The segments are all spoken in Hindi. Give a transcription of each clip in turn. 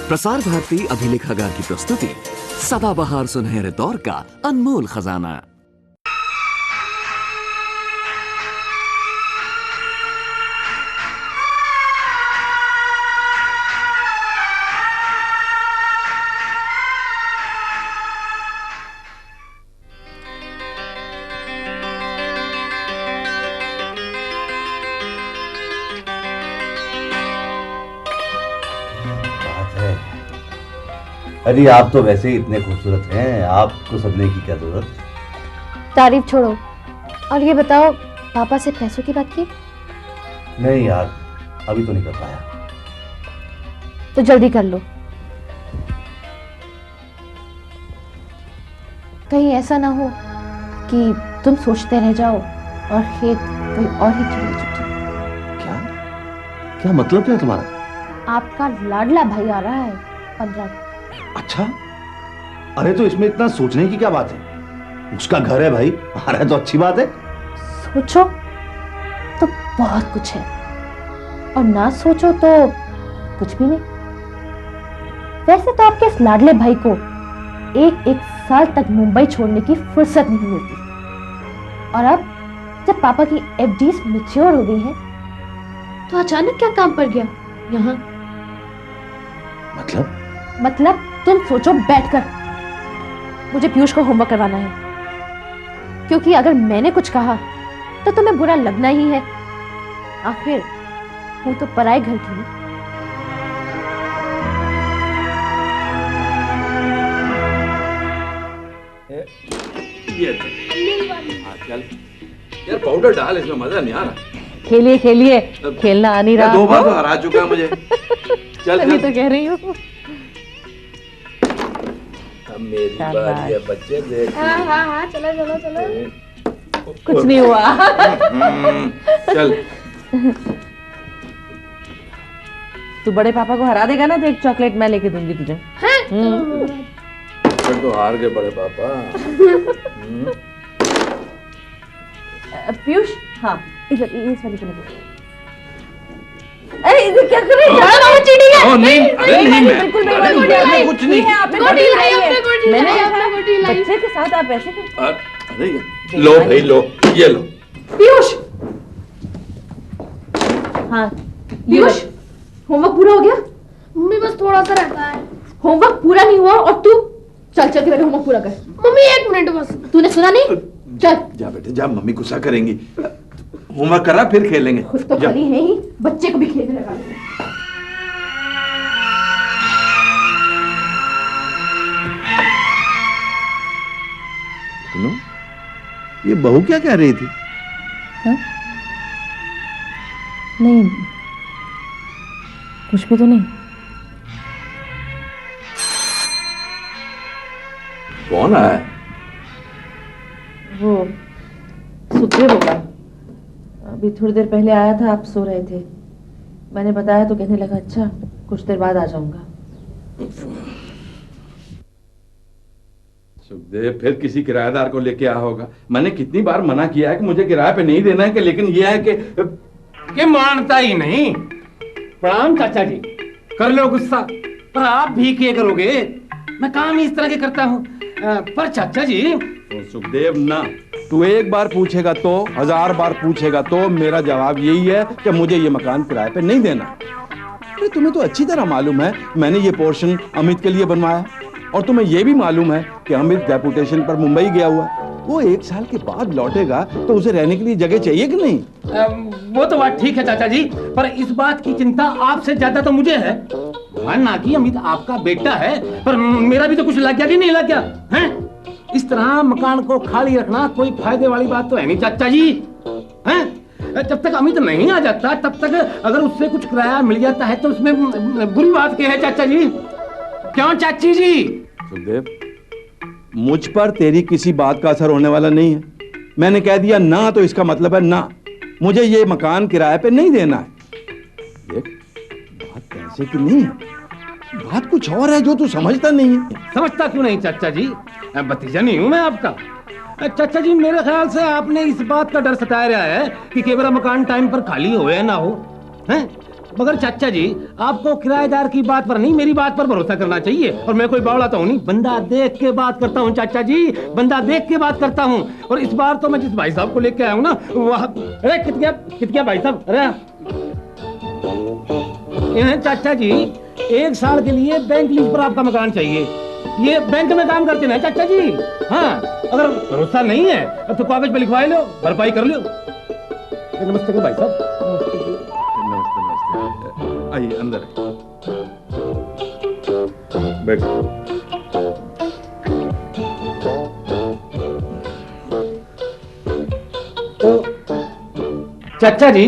प्रसार भारती अभिलेखागार की प्रस्तुति सदाबहार सुनहरे दौर का अनमोल खजाना। अरे आप तो वैसे ही इतने खूबसूरत हैं, आपको सजने की क्या जरूरत। तारीफ छोड़ो और ये बताओ, पापा से पैसों की बात की? नहीं यार, अभी तो नहीं कर पाया। तो जल्दी कर लो, कहीं ऐसा ना हो कि तुम सोचते रह जाओ और खेत कोई और ही चली चुकी। क्या क्या मतलब क्या तुम्हारा? आपका लाडला भाई आ रहा है 15 को। अच्छा, अरे तो इसमें इतना सोचने की क्या बात है? उसका घर है भाई, आ रहा है तो अच्छी बात है। सोचो तो बहुत कुछ है और ना सोचो तो कुछ भी नहीं। वैसे तो आपके इस लाडले भाई को एक साल तक मुंबई छोड़ने की फुर्सत नहीं मिलती, और अब जब पापा की एफडीज मैच्योर हो गई है तो अचानक क्या काम पड़ गया यहाँ? मतलब तुम सोचो बैठकर। मुझे पीयूष को होमवर्क करवाना है, क्योंकि अगर मैंने कुछ कहा तो तुम्हें बुरा लगना ही है। आखिर वो तो पराए घर की ना। चल यार, पाउडर डाल, इसमें मजा नहीं आ रहा। खेलिए खेलिए, खेलना आ नहीं रहा। 2 बार तो हरा चुका है मुझे। चल तभी तो कह रही हूँ। मेरी बात है बच्चे, देख। हाँ, चलो। कुछ नहीं हुआ। चल, तू बड़े पापा को हरा देगा ना तो एक चॉकलेट मैं लेके दूंगी तुझे। फिर तो हार गए बड़े पापा। पीयूष, हाँ इस वाली को लगा। अरे इधर क्या कर रहे हैं? चीटिंग है। नहीं, अरे नहीं, मैं बिल्कुल नहीं, कुछ नहीं। आपने गोटी लाई है। मैंने बच्चे के साथ आप ऐसे करते? अरे लो भाई, लो, ये लो। पीयूष, हाँ पीयूष, होमवर्क पूरा हो गया? मम्मी बस थोड़ा सा रहता है। होमवर्क पूरा नहीं हुआ और तू चल के मेरे होमवर्क पूरा कर। मम्मी 1 मिनट बस। तूने सुना नहीं? चल जा बेटे जा, मम्मी गुस्सा करेंगी। होमवर्क कर रहा, फिर खेलेंगे। खुद तो खाली है ही, बच्चे को भी खेलने लगा। सुनो, ये बहू क्या कह रही थी? हाँ? नहीं, कुछ भी तो नहीं। कौन आया? वो सुखदेव होगा। अभी थोड़ी देर पहले आया था, आप सो रहे थे। मैंने बताया तो कहने लगा अच्छा कुछ देर बाद आ जाऊंगा। सुखदेव फिर किसी किराएदार को लेके आया होगा। मैंने कितनी बार मना किया है कि मुझे किराए पे नहीं देना है, कि लेकिन ये है कि मानता ही नहीं। प्रणाम चाचा जी, कर लो गुस्सा, पर आप भी क्या करोगे? मैं काम ही इस तरह के करता हूँ। पर चाचा जी। तो सुखदेव ना, तू एक बार पूछेगा तो 1000 बार पूछेगा तो मेरा जवाब यही है कि मुझे ये मकान किराए पे नहीं देना। अरे तुम्हें तो अच्छी तरह मालूम है मैंने ये पोर्शन अमित के लिए बनवाया, और तुम्हें ये भी मालूम है कि अमित डेपुटेशन पर मुंबई गया हुआ। वो 1 साल के बाद लौटेगा तो उसे रहने के लिए जगह चाहिए कि नहीं? वो तो बात ठीक है चाचा जी, पर इस बात की चिंता आपसे ज्यादा तो मुझे है। ना कि अमित आपका बेटा है, पर मेरा भी तो कुछ लग गया कि नहीं लग गया है? इस तरह मकान को खाली रखना कोई फायदे वाली बात तो है नहीं चाचा जी, हैं? जब तक अमित नहीं आ जाता तब तक अगर उससे कुछ किराया मिल जाता है तो उसमें बुरी बात क्या है चाचा जी? क्यों चाची जी? सुखदेव, मुझ पर तेरी किसी बात का असर होने वाला नहीं है। मैंने कह दिया ना तो इसका मतलब है ना, मुझे ये मकान किराए पे नहीं देना है। देख, बात पैसे की नहीं है, बात कुछ और है जो तू समझता नहीं है। समझता क्यों नहीं चाचा जी? भतीजा नहीं हूं मैं आपका। चाचा जी, मेरे ख्याल से आपने इस बात का डर सताया रहा है कि मेरा मकान टाइम पर खाली हो या ना हो, हैं? मगर चाचा जी, आपको किराएदार की बात पर नहीं, मेरी बात पर भरोसा करना चाहिए। और मैं कोई बावड़ा तो हूं नहीं, बंदा देख के बात करता हूं चाचा जी, बंदा देख के बात करता हूं। और इस बार तो मैं जिस भाई साहब को लेके आया हूं ना, वह अरे कित गया भाई साहब, अरे चाचा जी, 1 साल के लिए बैंक लीज पर आपका मकान चाहिए। ये बैंक में काम करते ना चाचा जी। हाँ, अगर भरोसा नहीं है तो कागज पे लिखवा लो, भरपाई कर लो। नमस्ते भाई साहब। नमस्ते नमस्ते, आइए अंदर बैठो। तो चाचा जी,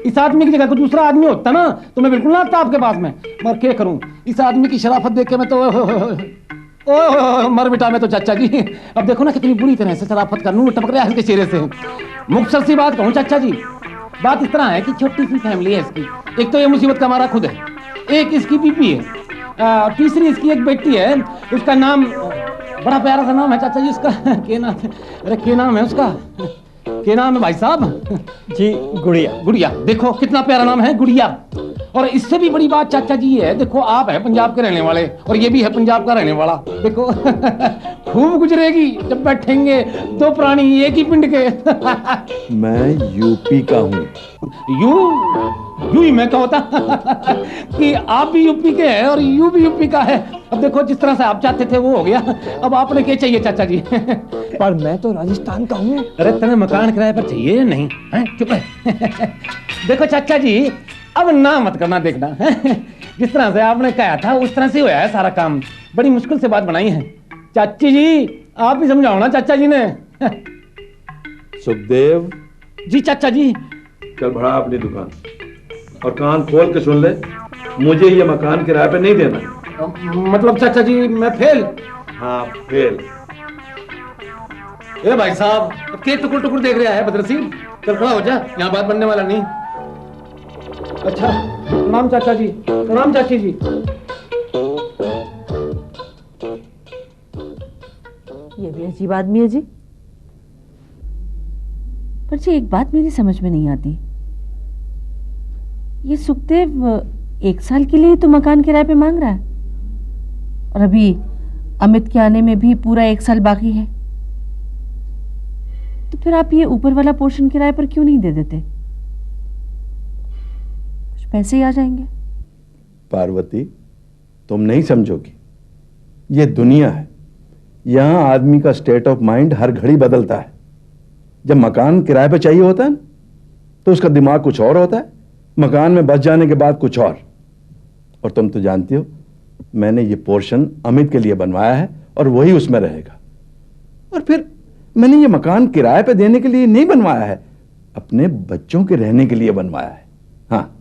इस आदमी की जगह कोई दूसरा आदमी होता ना तो मैं बिल्कुल ना आता आपके पास में, मगर क्या करूं, इस आदमी की शराफत देख के मैं तो मर मिटा मैं तो चाचा जी। अब देखो ना कितनी बुरी तरह से शराफत का नूर टपक रहा है इसके चेहरे से। मुख्तसर सी बात कहूं चाचा जी, बात इस तरह है कि छोटी सी फैमिली है इसकी। एक तो ये मुसीबत का मारा खुद है, एक इसकी बीबी है, तीसरी इसकी एक बेटी है, उसका नाम बड़ा प्यारा सा नाम है चाचा जी उसका। क्या नाम है? अरे क्या नाम है उसका, क्या नाम है भाई साहब जी? गुड़िया। गुड़िया, देखो कितना प्यारा नाम है, गुड़िया। और इससे भी बड़ी बात चाचा जी है, देखो आप है पंजाब के रहने वाले और ये भी है पंजाब का रहने वाला। देखो खूब गुजरेगी जब बैठेंगे दो प्राणी एक ही पिंड के। मैं यूपी का हूँ। यू ही मैं कहता कि आप भी यूपी के हैं और यू भी यूपी का है। अब देखो जिस तरह से आप चाहते थे वो हो गया, अब आपने क्या चाहिए चाचा जी? पर मैं तो राजस्थान का हूँ। अरे तुम्हें मकान किराए पर चाहिए नहीं है? चुप है। देखो चाचा जी, अब ना मत करना, देखना जिस तरह से आपने कहा था उस तरह से होया है सारा काम। बड़ी मुश्किल से बात बनाई है चाची जी, आप भी समझाओ ना चाचा जी ने। सुखदेव जी चाचा जी। चल बढ़ा अपनी दुकान और कान खोल के सुन ले, मुझे ये मकान किराए पे नहीं देना। मतलब चाचा जी मैं फेल? हाँ फेल। ए भाई साहब, अब के टुकुर टुकुर देख रहा है बदरसीन, चल खड़ा हो जा, यहाँ बात बनने वाला नहीं। अच्छा प्रणाम चाचा जी। प्रणाम चाची जी। ये भी अजीब आदमी है जी। पर जी एक बात मेरी समझ में नहीं आती, ये सुखदेव 1 साल के लिए तो मकान किराए पे मांग रहा है और अभी अमित के आने में भी पूरा 1 साल बाकी है, तो फिर आप ये ऊपर वाला पोर्शन किराए पर क्यों नहीं दे देते? कुछ पैसे ही आ जाएंगे। पार्वती, तुम नहीं समझोगी, ये दुनिया है, यहां आदमी का स्टेट ऑफ माइंड हर घड़ी बदलता है। जब मकान किराए पे चाहिए होता है तो उसका दिमाग कुछ और होता है, मकान में बस जाने के बाद कुछ और तुम तो जानती हो मैंने ये पोर्शन अमित के लिए बनवाया है और वही उसमें रहेगा। और फिर मैंने ये मकान किराए पे देने के लिए नहीं बनवाया है, अपने बच्चों के रहने के लिए बनवाया है। हाँ,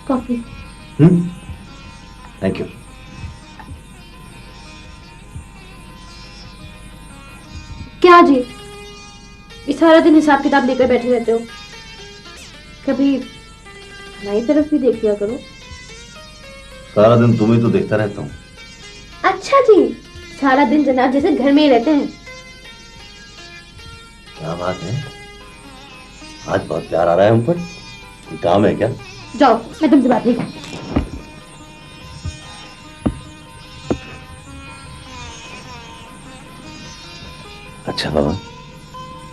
कॉफी। Thank you. क्या जी, ये सारा दिन हिसाब किताब लेकर बैठे रहते हो? कभी हमारी तरफ भी देख लिया करो। सारा दिन तुम्हें तो देखता रहता हूँ। अच्छा जी, सारा दिन जनाब जैसे घर में ही रहते हैं। क्या बात है, आज बहुत प्यार आ रहा है हम पर। कोई काम है क्या? जाओ, मैं तुमसे बात नहीं करती। अच्छा बाबा,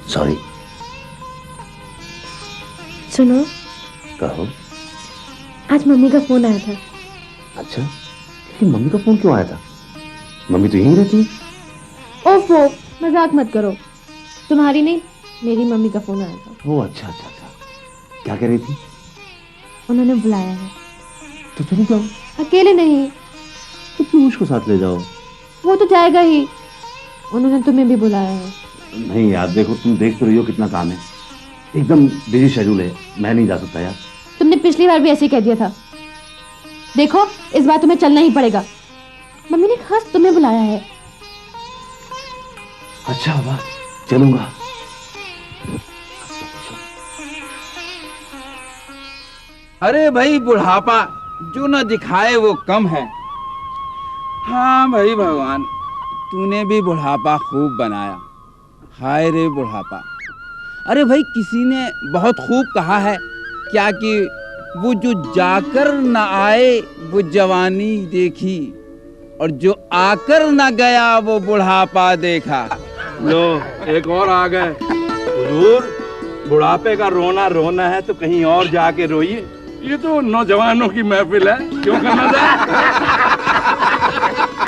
सॉरी। सुनो, कहो। आज मम्मी का फोन आया था। अच्छा, लेकिन मम्मी का फोन क्यों आया था? मम्मी तो यहीं रहती है। ओफो, मजाक मत करो। तुम्हारी नहीं, मेरी मम्मी का फोन आया था। ओह अच्छा अच्छा अच्छा, क्या कह रही थी? उन्होंने बुलाया है। तो चली जाओ। अकेले नहीं, तो पीयूष को साथ ले जाओ। वो तो जाएगा ही, उन्होंने तुम्हें भी बुलाया है। नहीं यार, देखो तुम देख तो रही हो कितना काम है, एकदम बिजी शेड्यूल है, मैं नहीं जा सकता यार। तुमने पिछली बार भी ऐसे ही कह दिया था। देखो इस बार तुम्हें चलना ही पड़ेगा, मम्मी ने खास तुम्हें बुलाया है। अच्छा बाबा, चलूंगा। अरे भाई बुढ़ापा जो न दिखाए वो कम है। हाँ भाई भगवान, तूने भी बुढ़ापा खूब बनाया। हाय रे बुढ़ापा। अरे भाई किसी ने बहुत खूब कहा है क्या कि वो जो जाकर न आए वो जवानी देखी, और जो आकर न गया वो बुढ़ापा देखा। लो एक और आ गए। हुजूर, बुढ़ापे का रोना रोना है तो कहीं और जाके रोइए। ये तो नौजवानों की महफिल है, क्यों करना जाए?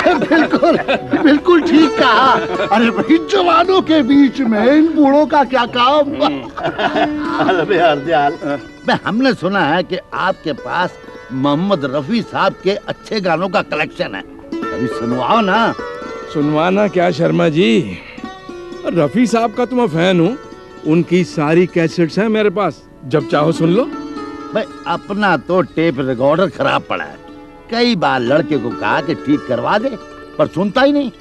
बिल्कुल बिल्कुल ठीक कहा। अरे भाई, जवानों के बीच में इन बूढ़ों का क्या काम? अरे हरदयाल, हमने सुना है कि आपके पास मोहम्मद रफी साहब के अच्छे गानों का कलेक्शन है, अभी सुनवाओ ना। सुनवाना क्या शर्मा जी, रफी साहब का तो मैं फैन हूँ, उनकी सारी कैसेट्स हैं मेरे पास, जब चाहो सुन लो। भाई अपना तो टेप रिकॉर्डर खराब पड़ा है, कई बार लड़के को कहा कि ठीक करवा दे, पर सुनता ही नहीं।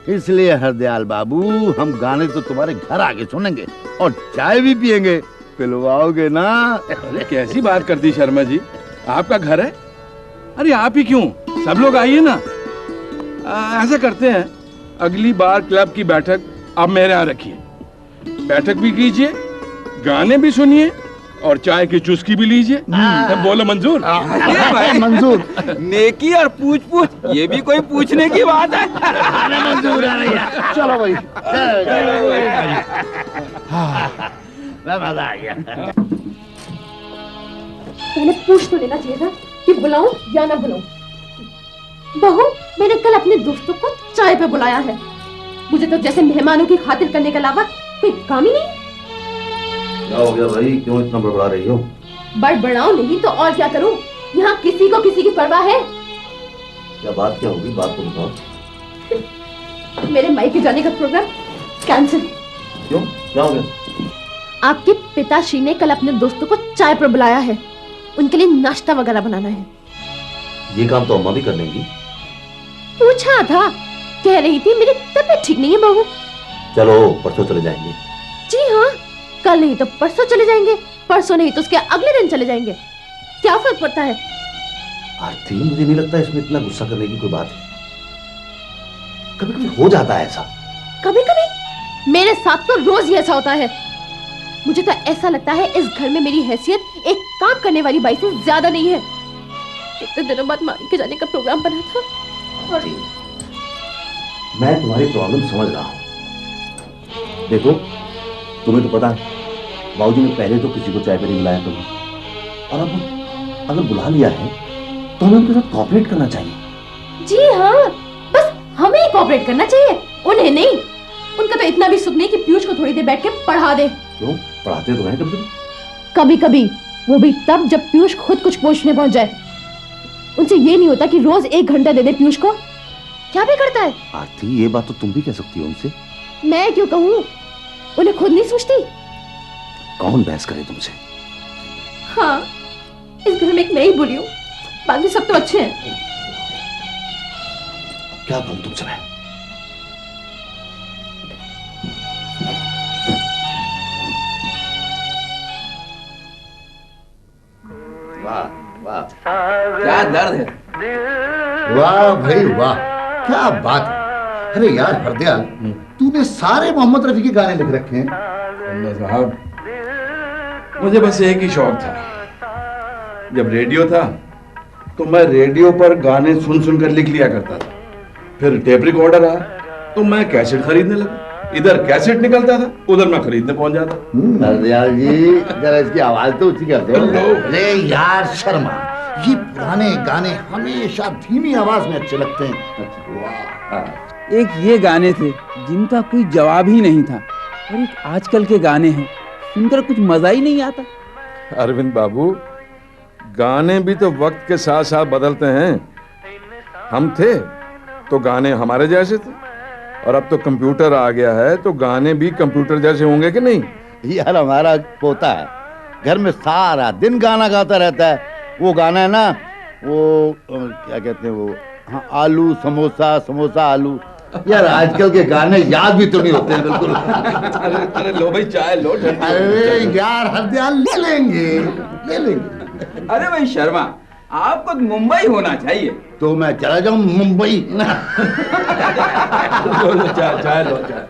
इसलिए हरदयाल बाबू, हम गाने तो तुम्हारे घर आके सुनेंगे और चाय भी पियेंगे, पिलवाओगे ना? अरे कैसी बात करती शर्मा जी, आपका घर है? अरे आप ही क्यों, सब लोग आइए ना। ऐसा करते हैं, अगली बार क्लब की बैठक आप मेरे यहाँ रखिए, बैठक भी कीजिए, गाने भी सुनिए और चाय की चुस्की भी लीजिए। बोलो मंजूर? मंजूर। नेकी और पूछ पूछ, ये भी कोई पूछने की बात है? मंजूर है। चलो भाई, मजा आ गया। पहले पूछ तो लेना चाहिए था कि बुलाऊं या ना बुलाऊं। बहू, मैंने कल अपने दोस्तों को चाय पे बुलाया है, मुझे तो जैसे मेहमानों की खातिर करने के अलावा कोई काम ही नहीं। क्या हो गया भाई, क्यों इतना बड़बड़ा रही हो? बड़बड़ाऊं नहीं तो और क्या करूं, यहाँ किसी को किसी की परवाह है? क्या बात क्या होगी, बात तो बताओ। मेरे मायके जाने का प्रोग्राम कैंसिल। क्यों, क्या हो गया? आपके पिताश्री ने कल अपने दोस्तों को चाय पर बुलाया है, उनके लिए नाश्ता वगैरह बनाना है। ये काम तो अम्मा भी कर लेंगी। पूछा था, कह रही थी मेरी तबीयत ठीक नहीं है बहू। चलो परसों चले जाएंगे। जी हाँ, कल नहीं तो परसों चले जाएंगे, परसों नहीं तो उसके अगले दिन चले जाएंगे, क्या फर्क पड़ता है? आरती, मुझे नहीं लगता इसमें इतना गुस्सा करने की कोई बात है, कभी कभी हो जाता है ऐसा। कभी कभी? मेरे साथ तो रोज ही ऐसा होता है। मुझे तो ऐसा लगता है इस घर में मेरी हैसियत एक काम करने वाली बाई से ज्यादा नहीं है। कितने दिनों बाद मायके जाने का प्रोग्राम बना था और मैं तुम्हारी प्रॉब्लम समझ रहा हूं। देखो, तुम्हें तो पता है बाबूजी ने पहले तो किसी को चाय पे नहीं बुलाया तुम्हें, और अब अगर बुला लिया है तो हमें उनके साथ कोऑपरेट करना चाहिए। जी हाँ, बस हमें ही कोऑपरेट करना चाहिए, उन्हें नहीं। उनका तो इतना भी सुख नहीं कि पीयूष को थोड़ी देर बैठ के पढ़ा दे। क्यों, पढ़ाते तो हैं कभी कभी कभी, वो भी तब जब पीयूष खुद कुछ पूछने पहुंच जाए। उनसे ये नहीं होता कि रोज 1 घंटा दे दे पीयूष को, क्या भी करता है। आरती, ये बात तो तुम भी कह सकती हो उनसे। मैं क्यों कहूँ, उन्हें खुद नहीं सोचती। कौन बहस करे तुमसे? हाँ, इस घर में एक मैं ही बुरी हूँ, बाकी सब तो अच्छे हैं। क्या कहूं तुमसे मैं? वाह वाह, क्या दर्द है। वाह भाई वाह, क्या बात है। अरे यार हरदयाल, तूने सारे मोहम्मद रफी के गाने लिख रखे हैं। अल्लाह साहब, मुझे बस एक ही शौक था, जब रेडियो था तो मैं रेडियो पर गाने सुन सुन कर लिख लिया करता था, फिर टेप रिकॉर्डर आया तो मैं कैसेट खरीदने लगा, इधर कैसेट निकलता था उधर मैं खरीदने पहुंच जाता। हरदयाल जी, जरा इसकी आवाज तो ऊंची कर दो। अरे यार शर्मा, ये पुराने गाने हमेशा धीमी आवाज में अच्छे लगते हैं। वाह। एक ये गाने थे जिनका कोई जवाब ही नहीं था, और एक आजकल के गाने हैं सुनकर कुछ मजा ही नहीं आता। अरविंद बाबू, गाने भी तो वक्त के साथ साथ बदलते हैं। हम थे तो गाने हमारे जैसे थे, और अब तो कंप्यूटर आ गया है तो गाने भी कंप्यूटर जैसे होंगे कि नहीं? यार हमारा पोता है, घर में सारा दिन गाना गाता रहता है। वो गाना है ना, वो क्या कहते हैं वो, हाँ, आलू समोसा समोसा आलू। यार आजकल के गाने याद भी तो नहीं होते हैं बिल्कुल। अरे लो भाई चाय लो। अरे यार हरदयाल, ले लेंगे ले लेंगे। अरे भाई शर्मा, आपको तो मुंबई होना चाहिए। तो मैं चला जाऊं मुंबई। लो, चाय लो चाय।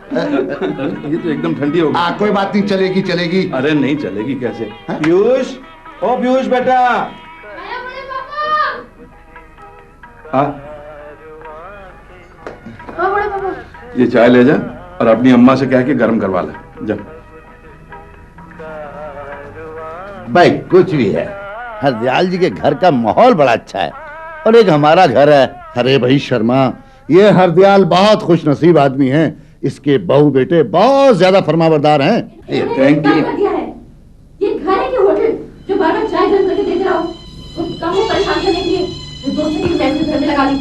ये तो एकदम ठंडी हो गई। कोई बात नहीं, चलेगी चलेगी। अरे नहीं चलेगी कैसे? पीयूष, ओ पीयूष बेटा। हाँ बड़े पापा। ये चाय ले जा और अपनी अम्मा से कह के गर्म करवा ले जा। भाई कुछ भी है, हरदयाल जी के घर का माहौल बड़ा अच्छा है और एक हमारा घर है। अरे भाई शर्मा, ये हरदयाल बहुत खुश नसीब आदमी हैं। इसके बहू बेटे बहुत ज्यादा फरमाबरदार हैं। Thank you. ये घर है कि होटल जो बार बार चाय गर्म करके देते रहो? कहो परेशान करने के लिए दोस्तों की मैच घर में लगा ली।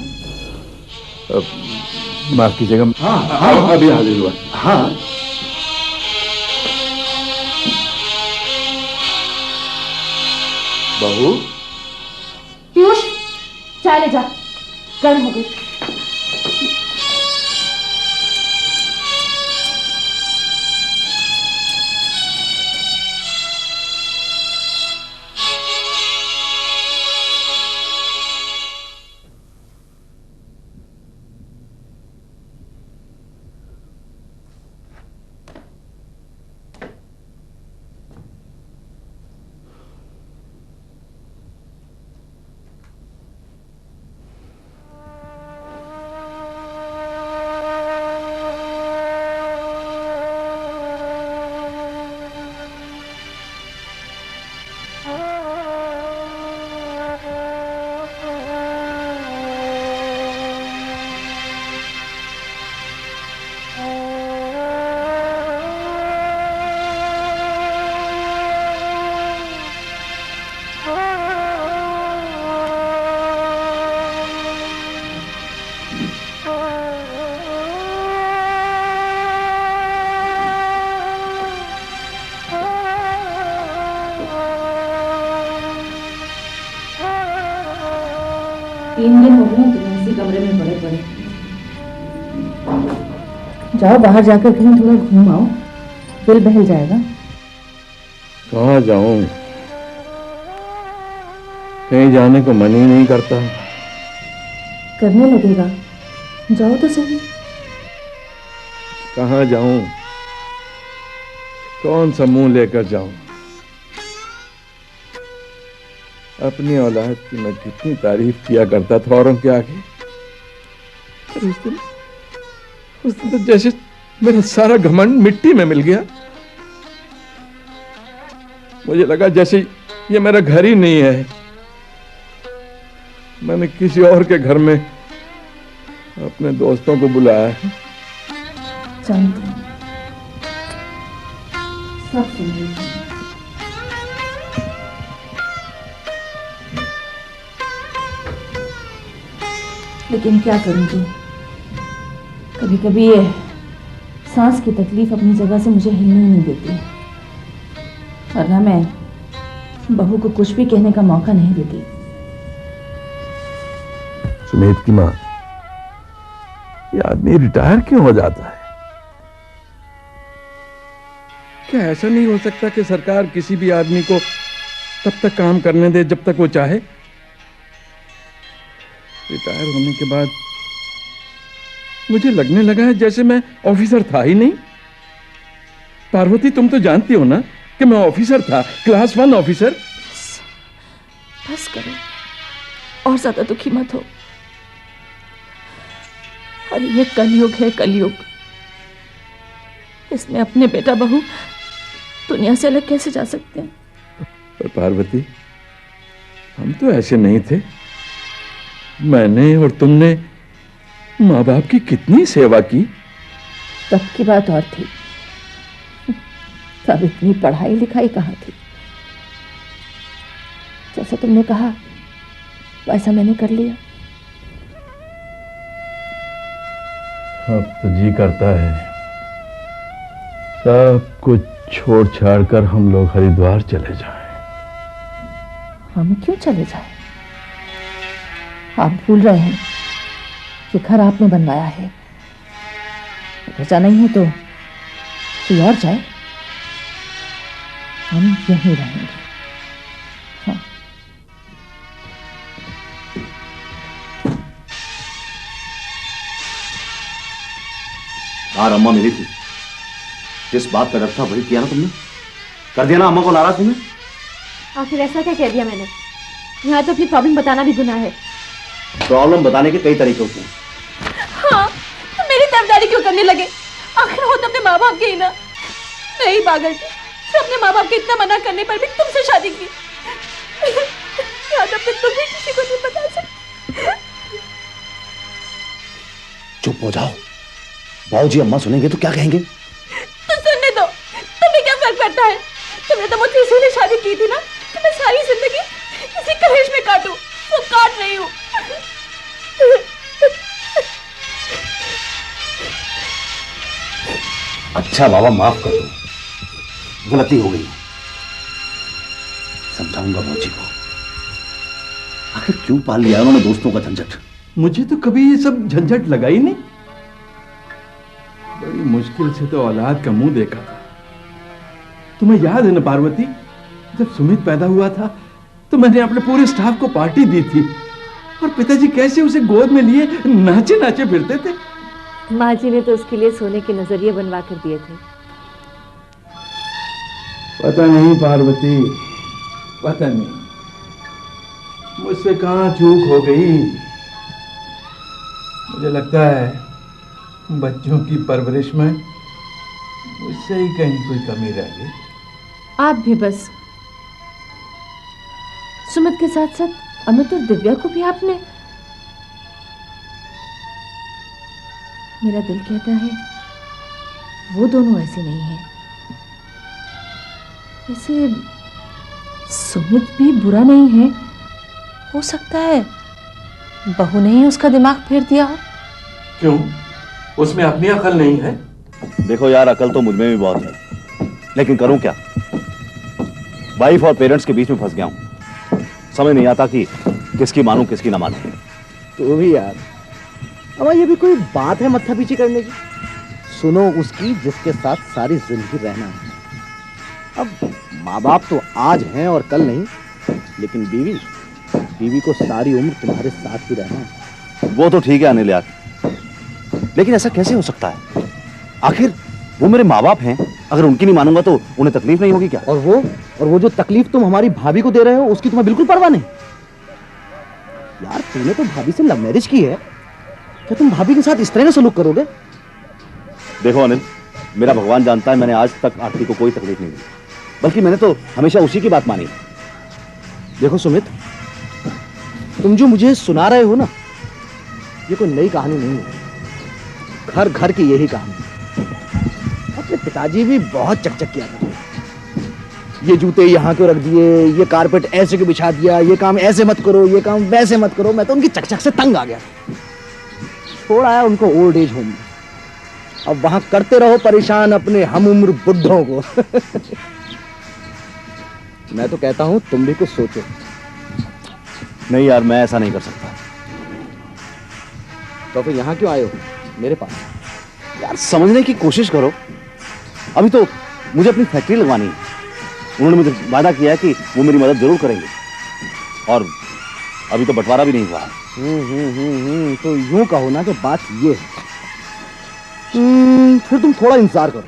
माफ कीजिएगा। हाँ अभी हाजिर हुआ। हाँ बहू, पीयूष चाय ले जा, गर्म हो गई। तीन दिन हो गए तुम इसी कमरे में पड़े पड़े। जाओ बाहर जाकर कहीं थोड़ा घूम आओ, दिल बहल जाएगा। कहाँ जाऊं? कहीं जाने को मन ही नहीं करता। करने लगेगा, जाओ तो सही। कहाँ जाऊं? कौन सा मुंह लेकर जाऊं? अपनी औलाद की मैं कितनी तारीफ किया करता था औरों के आगे। उस दिन तो जैसे मेरा सारा घमंड मिट्टी में मिल गया। मुझे लगा जैसे ये मेरा घर ही नहीं है। मैंने किसी और के घर में अपने दोस्तों को बुलाया है। जानती हूँ, सब सुन रही हूँ। लेकिन क्या करूंगी, कभी कभी ये सांस की तकलीफ अपनी जगह से मुझे हिलने ही नहीं देती, वरना मैं बहू को कुछ भी कहने का मौका नहीं देती। सुमेध की माँ, ये आदमी रिटायर क्यों हो जाता है? क्या ऐसा नहीं हो सकता कि सरकार किसी भी आदमी को तब तक काम करने दे जब तक वो चाहे? रिटायर होने के बाद मुझे लगने लगा है जैसे मैं ऑफिसर था ही नहीं। पार्वती, तुम तो जानती हो ना कि मैं ऑफिसर था, क्लास 1 ऑफिसर। बस करो, और ज्यादा दुखी मत हो। अरे ये कलयुग है, कलयुग। इसमें अपने बेटा बहू दुनिया से अलग कैसे जा सकते हैं? पर पार्वती, हम तो ऐसे नहीं थे। मैंने और तुमने माँ बाप की कितनी सेवा की। तब की बात और थी, तब इतनी पढ़ाई लिखाई कहाँ थी। जैसा तुमने कहा वैसा मैंने कर लिया। अब तो जी करता है सब कुछ छोड़ छाड़ कर हम लोग हरिद्वार चले जाएं। हम क्यों चले जाएं? आप भूल रहे हैं कि घर आपने बनवाया है। अगर जाना ही है तो कोई और जाए, हम यहीं रहेंगे। हाँ। बाहर अम्मा मिली थी, जिस बात का डर था वही किया ना तुमने। कर दिया ना अम्मा को नाराज तुमने। आखिर ऐसा क्या कह दिया मैंने? यहाँ तो अपनी प्रॉब्लम बताना भी गुनाह है। प्रॉब्लम बताने के कई तरीके होते हैं। हाँ, तो मेरी तरफदारी क्यों करने लगे? आखिर हो तो अपने माँ बाप के ही ना। नहीं पागल थी जो अपने माँ बाप के इतना मना करने पर भी तुमसे शादी की। याद अपने तुम भी किसी को नहीं बता सकते। चुप हो जाओ, बाबूजी अम्मा सुनेंगे तो क्या कहेंगे? तो सुनने दो, तुम्हें क्या फर्क पड़ता है? तुमने तो मुझसे इसीलिए शादी की थी ना कि मैं सारी जिंदगी इसी कलेश में काटूं। वो काट रही हूँ। अच्छा बाबा माफ कर दो, गलती हो गई, समझाऊंगा बाबूजी को। आखिर क्यों पाल लिया उन्होंने दोस्तों का झंझट? मुझे तो कभी ये सब झंझट लगा ही नहीं। बड़ी मुश्किल से तो औलाद का मुंह देखा था। तुम्हें याद है ना पार्वती, जब सुमित पैदा हुआ था तो मैंने अपने पूरे स्टाफ को पार्टी दी थी और पिताजी कैसे उसे गोद में लिए नाचे नाचे फिरते थे। माँ जी ने तो उसके लिए सोने के नजरिए बनवा कर दिए थे। पता नहीं पार्वती, पता नहीं मुझसे कहाँ चूक हो गई। मुझे लगता है बच्चों की परवरिश में मुझसे ही कहीं कोई कमी रह गई। आप भी बस। सुमित के साथ साथ अमित और दिव्या को भी आपने। मेरा दिल कहता है वो दोनों ऐसे नहीं हैं। वैसे सुमित भी बुरा नहीं है। हो सकता है बहू ने ही उसका दिमाग फेर दिया हो। क्यों? उसमें अपनी अकल नहीं है? देखो यार, अकल तो मुझ में भी बहुत है, लेकिन करूं क्या? वाइफ और पेरेंट्स के बीच में फंस गया हूं। समझ नहीं आता कि किसकी मानूं किसकी ना मानूं। तो भी यार, अब ये भी कोई बात है मत्था पीछे करने की? सुनो उसकी जिसके साथ सारी जिंदगी रहना है। अब माँ बाप तो आज हैं और कल नहीं, लेकिन बीवी को सारी उम्र तुम्हारे साथ ही रहना है। वो तो ठीक है अनिल यार, लेकिन ऐसा कैसे हो सकता है? आखिर वो मेरे माँ बाप हैं, अगर उनकी नहीं मानूंगा तो उन्हें तकलीफ नहीं होगी क्या? और वो जो तकलीफ तुम हमारी भाभी को दे रहे हो उसकी तुम्हें बिल्कुल परवाह नहीं। यार तुमने तो भाभी से लव मैरिज की है, क्या तुम भाभी के साथ इस तरह का सलूक करोगे? देखो अनिल, मेरा भगवान जानता है मैंने आज तक आरती को कोई तकलीफ नहीं दी, बल्कि मैंने तो हमेशा उसी की बात मानी। देखो सुमित, तुम जो मुझे सुना रहे हो ना, ये कोई नई कहानी नहीं है। घर घर की यही कहानी। अपने पिताजी भी बहुत चकचक किया था। ये जूते यहाँ क्यों रख दिए, ये कारपेट ऐसे क्यों बिछा दिया, ये काम ऐसे मत करो, ये काम वैसे मत करो। मैं तो उनकी चकचक से तंग आ गया। छोड़ आया उनको ओल्ड एज होम में। अब वहां करते रहो परेशान अपने हम उम्र बुढ़ों को। मैं तो कहता हूं तुम भी कुछ सोचो। नहीं यार, मैं ऐसा नहीं कर सकता। तो फिर यहाँ क्यों आए हो मेरे पास? यार समझने की कोशिश करो। अभी तो मुझे अपनी फैक्ट्री लगवानी है। उन्होंने मुझे वादा किया है कि वो मेरी मदद जरूर करेंगे, और अभी तो बंटवारा भी नहीं हुआ है। तो यूं कहो ना कि बात ये है। फिर तुम थोड़ा इंतजार करो,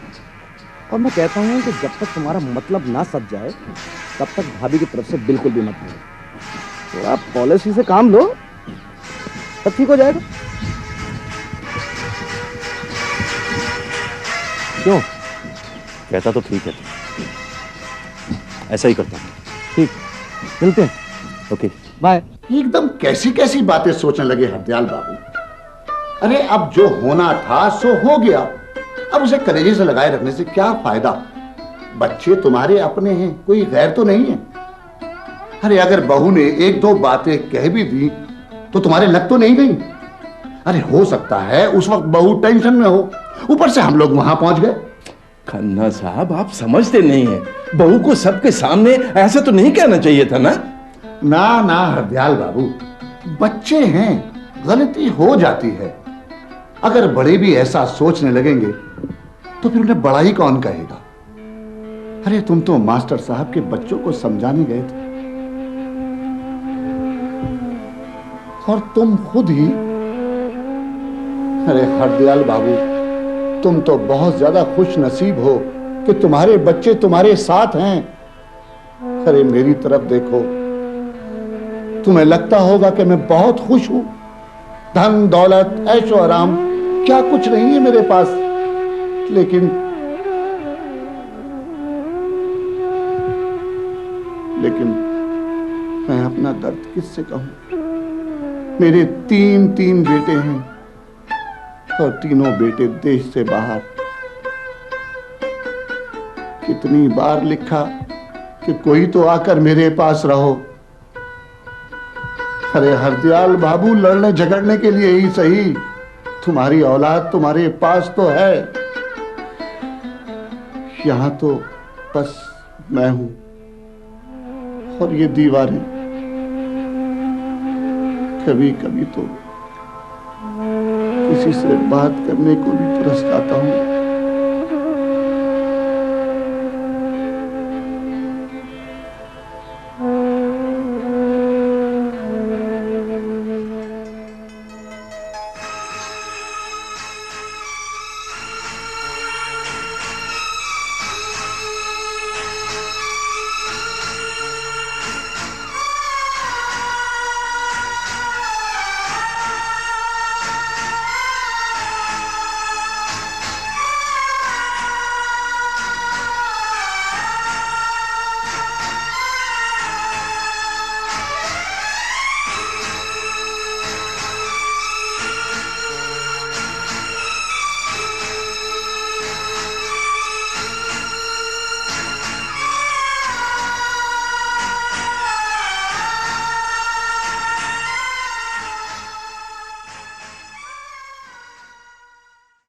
और मैं कहता हूं कि जब तक तुम्हारा मतलब ना सज जाए तब तक भाभी की तरफ से बिल्कुल भी मत बोलो। थोड़ा पॉलिसी से काम लो, तब ठीक हो जाएगा। क्यों? कहता तो ठीक है, ऐसा ही करता हूँ। ठीक, मिलते हैं। Okay bye. एकदम कैसी कैसी बातें सोचने लगे हरदयाल बाबू। अरे अब जो होना था सो हो गया, अब उसे कलेजे से लगाए रखने से क्या फायदा? बच्चे तुम्हारे अपने हैं, कोई गैर तो नहीं है। अरे अगर बहू ने एक दो बातें कह भी दी तो तुम्हारे लग तो नहीं गई? अरे हो सकता है उस वक्त बहू टेंशन में हो, ऊपर से हम लोग वहां पहुंच गए। खन्ना साहब, आप समझते नहीं हैं। बहू को सबके सामने ऐसा तो नहीं कहना चाहिए था ना। ना ना हरदयाल बाबू, बच्चे हैं, गलती हो जाती है। अगर बड़े भी ऐसा सोचने लगेंगे तो फिर उन्हें बड़ा ही कौन कहेगा? अरे तुम तो मास्टर साहब के बच्चों को समझाने गए थे, और तुम खुद ही। अरे हरदयाल बाबू, तुम तो बहुत ज्यादा खुश नसीब हो कि तुम्हारे बच्चे तुम्हारे साथ हैं। अरे मेरी तरफ देखो, तुम्हें लगता होगा कि मैं बहुत खुश हूं। धन दौलत ऐशो आराम क्या कुछ नहीं है मेरे पास, लेकिन मैं अपना दर्द किससे कहूं। मेरे तीन बेटे हैं और तीनों बेटे देश से बाहर। कितनी बार लिखा कि कोई तो आकर मेरे पास रहो। अरे हरदयाल बाबू, लड़ने झगड़ने के लिए ही सही, तुम्हारी औलाद तुम्हारे पास तो है। यहां तो बस मैं हूं और ये दीवारें। कभी कभी तो किसी से बात करने को भी तरस जाता हूं।